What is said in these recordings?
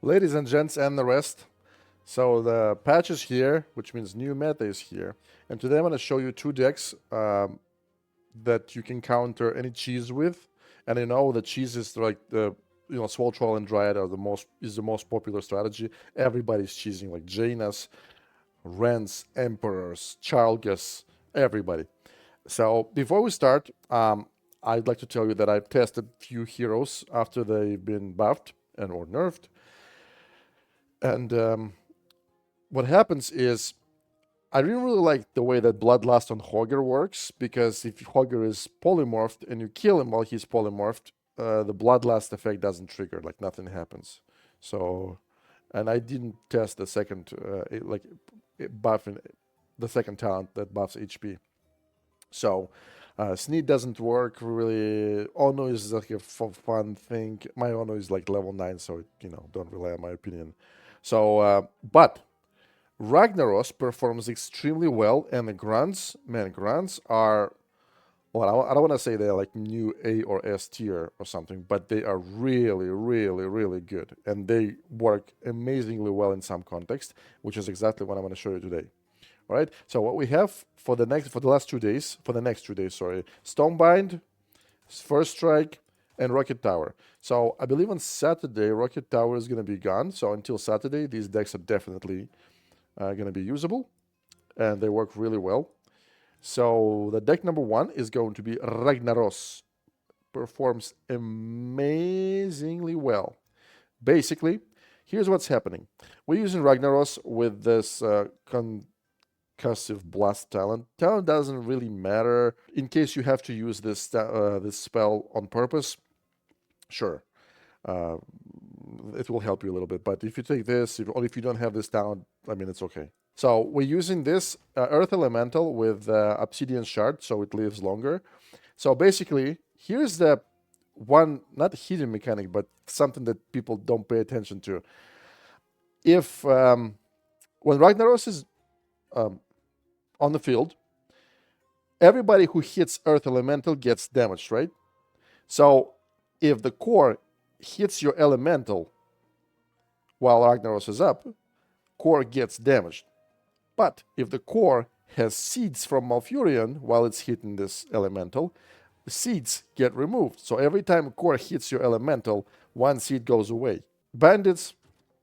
Ladies and gents and the rest, so the patch is here, which means new meta is here. And today I'm going to show you two decks that you can counter any cheese with. And you know the cheese is like the Swole Troll and Dryad are the most popular strategy. Everybody's cheesing like Janas, Rens, Emperors, Chalgas, everybody. So before we start, I'd like to tell you that I've tested few heroes after they've been buffed and or nerfed. And what happens is I didn't really like the way that Bloodlust on Hogger works, because if Hogger is polymorphed and you kill him while he's polymorphed, the Bloodlust effect doesn't trigger, like nothing happens. So, and I didn't test the second, buffing the second talent that buffs HP. So, Sneed doesn't work really. Ono is like a fun thing. My Ono is like level 9, so don't rely on my opinion. So, but Ragnaros performs extremely well, and the grunts, man, grunts are, well, I don't want to say they're like new A or S tier or something, but they are really, really, really good, and they work amazingly well in some context, which is exactly what I'm going to show you today. All right. So what we have for the next 2 days, sorry, Stonebind, First Strike, and Rocket Tower. So I believe on Saturday Rocket Tower is going to be gone. So until Saturday, these decks are definitely going to be usable, and they work really well. So the deck number 1 is going to be Ragnaros. Performs amazingly well. Basically, here's what's happening. We're using Ragnaros with this concussive blast talent. Talent doesn't really matter in case you have to use this this spell on purpose. Sure, it will help you a little bit. But if you take this, or if you don't have this talent, I mean, it's okay. So we're using this Earth Elemental with Obsidian Shard, so it lives longer. So basically, here's the one, not hidden mechanic, but something that people don't pay attention to. If when Ragnaros is on the field, everybody who hits Earth Elemental gets damaged, right? So if the core hits your Elemental while Ragnaros is up, core gets damaged. But if the core has seeds from Malfurion while it's hitting this Elemental, the seeds get removed. So every time core hits your Elemental, one seed goes away. Bandits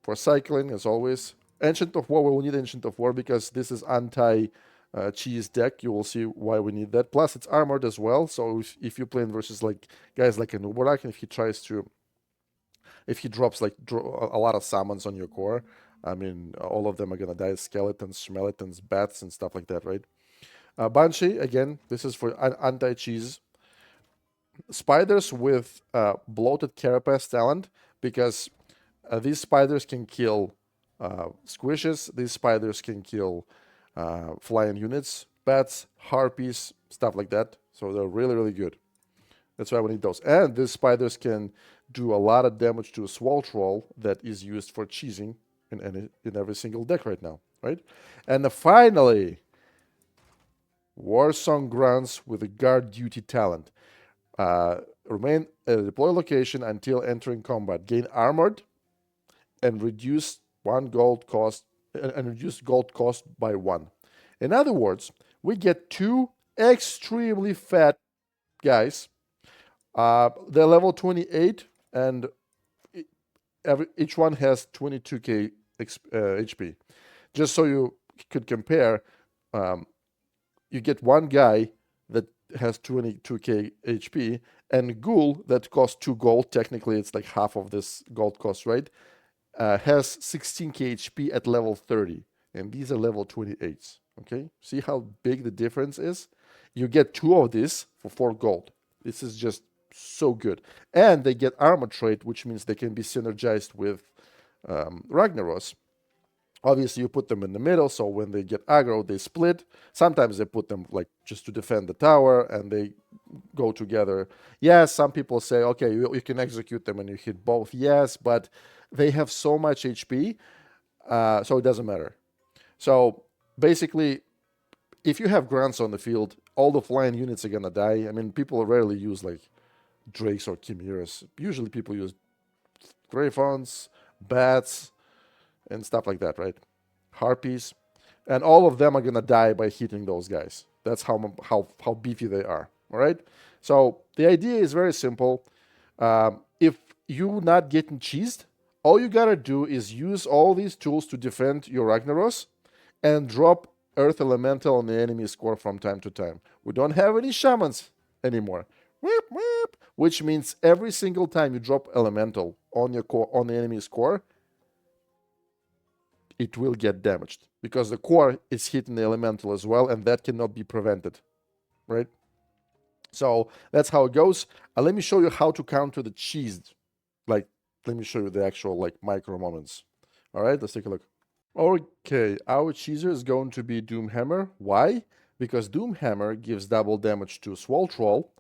for cycling, as always. Ancient of War, we will need Ancient of War because this is anti-cheese deck. You will see why we need that. Plus, it's armored as well. So if you're playing versus like guys like an Uberak, and if he drops like a lot of summons on your core, I mean, all of them are gonna die. Skeletons, Schmeletons, bats, and stuff like that, right? Banshee, again, this is for anti-cheese. Spiders with bloated Carapace talent, because these spiders can kill squishes. These spiders can kill flying units, bats, harpies, stuff like that. So they're really, really good. That's why we need those. And these spiders can do a lot of damage to a Swole Troll that is used for cheesing in every single deck right now, right? And finally, Warsong Grunts with a Guard Duty talent. Remain at a deploy location until entering combat. Gain armored and reduce gold cost by 1. In other words, we get 2 extremely fat guys. They're level 28, and each one has 22k HP. Just so you could compare, you get one guy that has 22k HP, and Ghoul that costs 2 gold. Technically, it's like half of this gold cost, right? Has 16k HP at level 30, and these are level 28s. Okay, see how big the difference is? You get 2 of these for 4 gold. This is just so good. And they get armor trait, which means they can be synergized with Ragnaros. Obviously, you put them in the middle, so when they get aggro, they split. Sometimes they put them like just to defend the tower, and they go together. Yes, some people say, okay, you can execute them and you hit both. Yes, but they have so much HP, so it doesn't matter. So basically, if you have grunts on the field, all the flying units are gonna die. I mean, people rarely use like Drakes or Chimeras. Usually people use Greyfawns, bats, and stuff like that, right? Harpies. And all of them are going to die by hitting those guys. That's how beefy they are, all right? So the idea is very simple. If you're not getting cheesed, all you got to do is use all these tools to defend your Ragnaros and drop Earth Elemental on the enemy's core from time to time. We don't have any shamans anymore. Whip, whip, which means every single time you drop Elemental on your core, on the enemy's core, it will get damaged because the core is hitting the Elemental as well, and that cannot be prevented, right? So that's how it goes. Let me show you how to counter the cheesed. Like, let me show you the actual like micro moments. All right, let's take a look. Okay, our cheeser is going to be Doomhammer. Why? Because Doomhammer gives double damage to Swole Troll,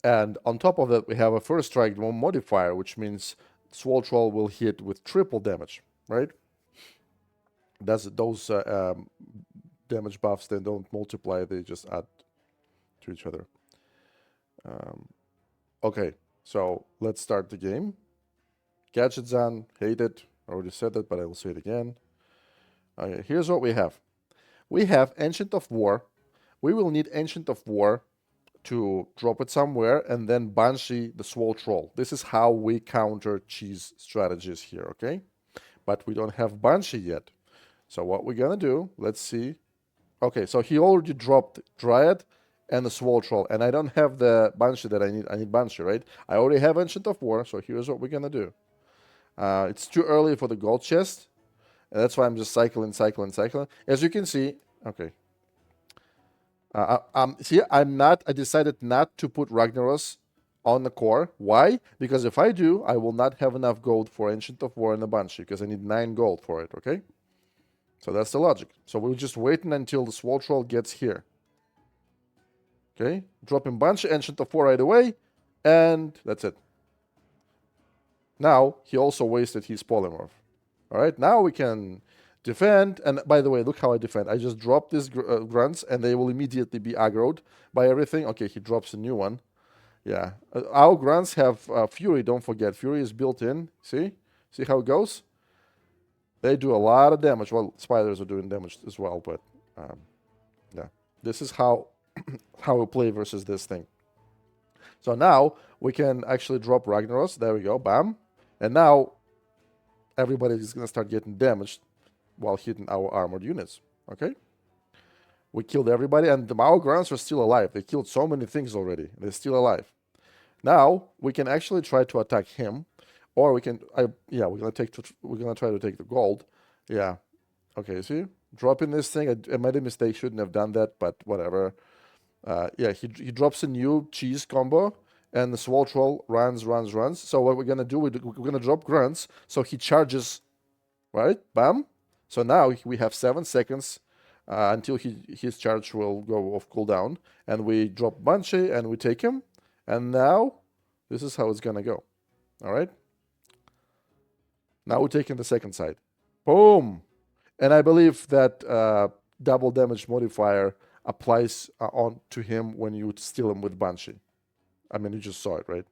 and on top of that, we have a first strike modifier, which means Swole Troll will hit with triple damage, right? Those damage buffs, they don't multiply, they just add to each other. Okay, so let's start the game. Gadgets on, hate it. I already said that, but I will say it again. Okay, here's what we have. We have Ancient of War. We will need Ancient of War to drop it somewhere, and then Banshee the Swole Troll. This is how we counter cheese strategies here, okay? But we don't have Banshee yet. So what we're gonna do, let's see. Okay, so he already dropped Dryad and the Swole Troll, and I don't have the Banshee that I need. I need Banshee, right? I already have Ancient of War, so here's what we're gonna do. It's too early for the gold chest, and that's why I'm just cycling. As you can see, okay. See, I decided not to put Ragnaros on the core. Why? Because if I do, I will not have enough gold for Ancient of War and the Banshee, because I need 9 gold for it, okay? So that's the logic. So we're just waiting until the Swole Troll gets here. Okay? Dropping Banshee, Ancient of War right away, and that's it. Now, he also wasted his Polymorph. Alright, now we can defend, and by the way, look how I defend. I just drop these grunts, and they will immediately be aggroed by everything. Okay, he drops a new one. Yeah, our grunts have Fury, don't forget. Fury is built in, see? See how it goes? They do a lot of damage. Well, spiders are doing damage as well, but yeah. This is how, how we play versus this thing. So now, we can actually drop Ragnaros. There we go, bam. And now, everybody is going to start getting damaged while hitting our armored units, okay? We killed everybody, and our grunts are still alive. They killed so many things already. They're still alive. Now, we can actually try to attack him, or we can, yeah, we're gonna try to take the gold. Yeah, okay, see? Dropping this thing, I made a mistake, shouldn't have done that, but whatever. Yeah, he drops a new cheese combo, and the Swole Troll runs. So what we're gonna do, we're gonna drop grunts, so he charges, right? Bam. So now we have 7 seconds until his charge will go off cooldown, and we drop Banshee and we take him, and now this is how it's gonna go. All right. Now we're taking the second side. Boom, and I believe that double damage modifier applies on to him when you steal him with Banshee. I mean, you just saw it, right?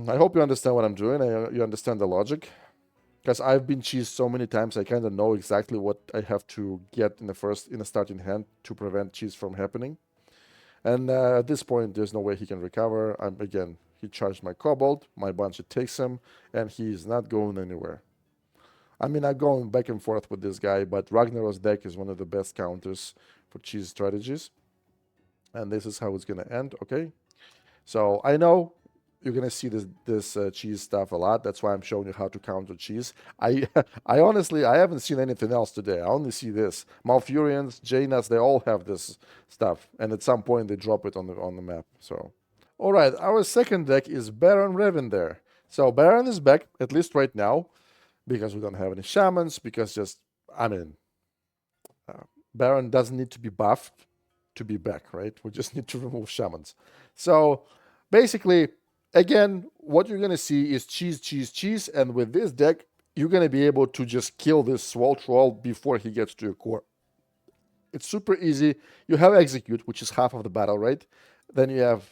I hope you understand what I'm doing. You understand the logic. Because I've been cheesed so many times, I kind of know exactly what I have to get in the starting hand to prevent cheese from happening. And at this point, there's no way he can recover. Again, he charged my Kobold, my Banshee takes him, and he's not going anywhere. I mean, I'm going back and forth with this guy, but Ragnaros deck is one of the best counters for cheese strategies. And this is how it's going to end, okay? So I know you're going to see this cheese stuff a lot. That's why I'm showing you how to counter cheese. I honestly, I haven't seen anything else today. I only see this. Malfurions, Janas, they all have this stuff. And at some point, they drop it on the map. So, all right, our second deck is Baron Revendare. So Baron is back, at least right now, because we don't have any shamans, because just, I mean, Baron doesn't need to be buffed to be back, right? We just need to remove shamans. So basically, again, what you're going to see is cheese, and with this deck, you're going to be able to just kill this Swole Troll before he gets to your core. It's super easy. You have Execute, which is half of the battle, right? Then you have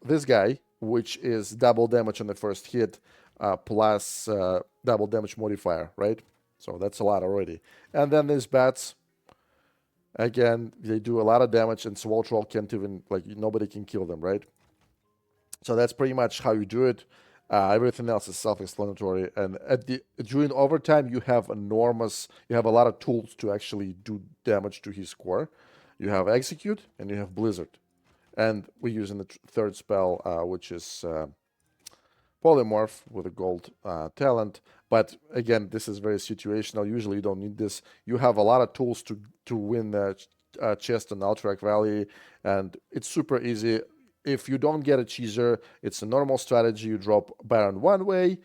this guy, which is double damage on the first hit, plus double damage modifier, right? So that's a lot already. And then these bats, again, they do a lot of damage, and Swole Troll can't even, like, nobody can kill them, right? So that's pretty much how you do it. Everything else is self-explanatory. And during overtime, you have a lot of tools to actually do damage to his core. You have Execute and you have Blizzard. And we're using the third spell, which is Polymorph with a gold talent. But again, this is very situational. Usually you don't need this. You have a lot of tools to win the chest in Alterac Valley, and it's super easy. If you don't get a cheeser, it's a normal strategy. You drop Baron one way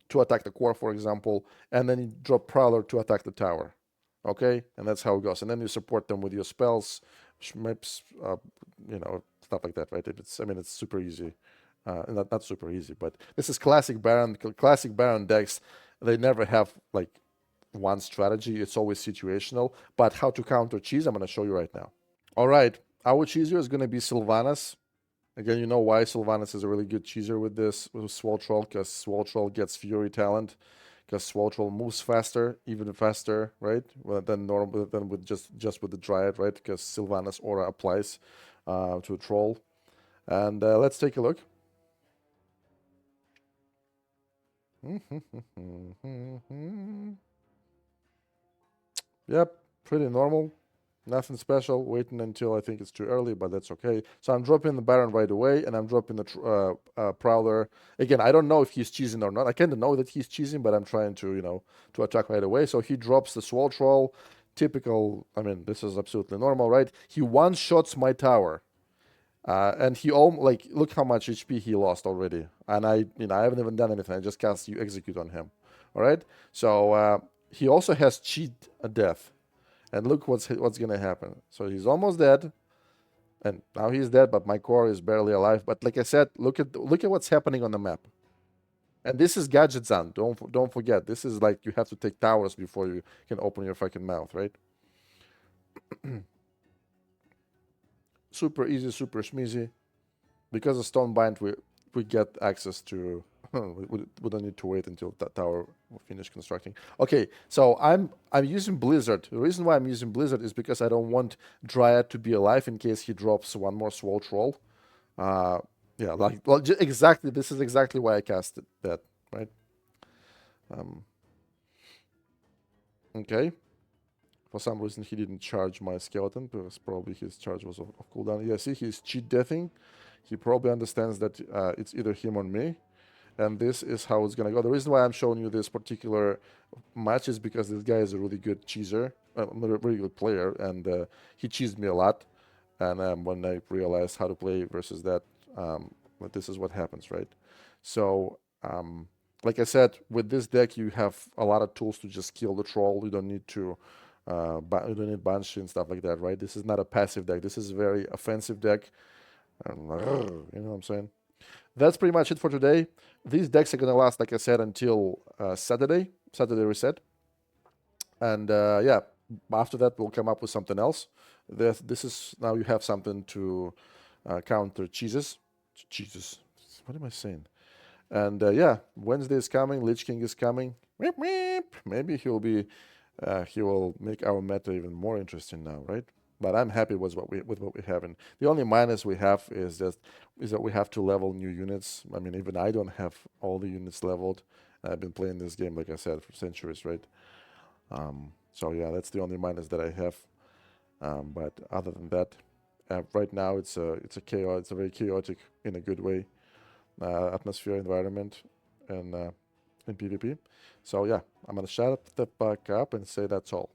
to attack the core, for example, and then you drop Prowler to attack the tower. Okay, and that's how it goes. And then you support them with your spells, schmips, stuff like that, right? It's super easy. Not super easy, but this is classic Baron decks. They never have like one strategy. It's always situational. But how to counter cheese, I'm going to show you right now. All right, our cheeser is going to be Sylvanas. Again, you know why Sylvanas is a really good cheeser with Swole Troll, because Swole Troll gets Fury talent, because Swole Troll moves faster, even faster, right? Than with just with the Dryad, right? Because Sylvanas aura applies to a troll. And let's take a look. Yep, pretty normal. Nothing special. Waiting until I think it's too early, but that's okay. So I'm dropping the Baron right away, and I'm dropping the Prowler. Again, I don't know if he's cheesing or not. I kind of know that he's cheesing, but I'm trying to, to attack right away. So he drops the Swole Troll. Typical, this is absolutely normal, right? He one-shots my tower. And he look how much HP he lost already. And I haven't even done anything. I just cast you Execute on him. All right. So he also has cheat death, and look what's gonna happen. So he's almost dead, and now he's dead. But my core is barely alive. But like I said, look at what's happening on the map. And this is Gadget Zone. Don't forget. This is like you have to take towers before you can open your fucking mouth, right? Super easy, super schmeezy. Because of Stonebind, we get access to. We don't need to wait until that tower will finish constructing. Okay, so I'm using Blizzard. The reason why I'm using Blizzard is because I don't want Dryad to be alive in case he drops one more Swole Troll. Yeah, exactly. This is exactly why I casted that, right? Okay. For some reason, he didn't charge my skeleton, because probably his charge was of cooldown. Yeah, see, he's cheat deathing. He probably understands that it's either him or me. And this is how it's going to go. The reason why I'm showing you this particular match is because this guy is a really good cheeser, a really good player, and he cheesed me a lot. And when I realized how to play versus that, this is what happens, right? So, like I said, with this deck, you have a lot of tools to just kill the troll. You don't need to... you don't need Banshee and stuff like that, right? This is not a passive deck. This is a very offensive deck. You know what I'm saying? That's pretty much it for today. These decks are going to last, like I said, until Saturday reset. And yeah, after that, we'll come up with something else. This is now you have something to counter cheeses. Jesus, what am I saying? And yeah, Wednesday is coming. Lich King is coming. Maybe he will make our meta even more interesting now, right? But I'm happy with what we have. And the only minus we have is that we have to level new units. Even I don't have all the units leveled. I've been playing this game, like I said, for centuries, right? So yeah, that's the only minus that I have. But other than that, right now it's a very chaotic in a good way atmosphere environment and in PvP. So yeah, I'm gonna shut the back up and say that's all.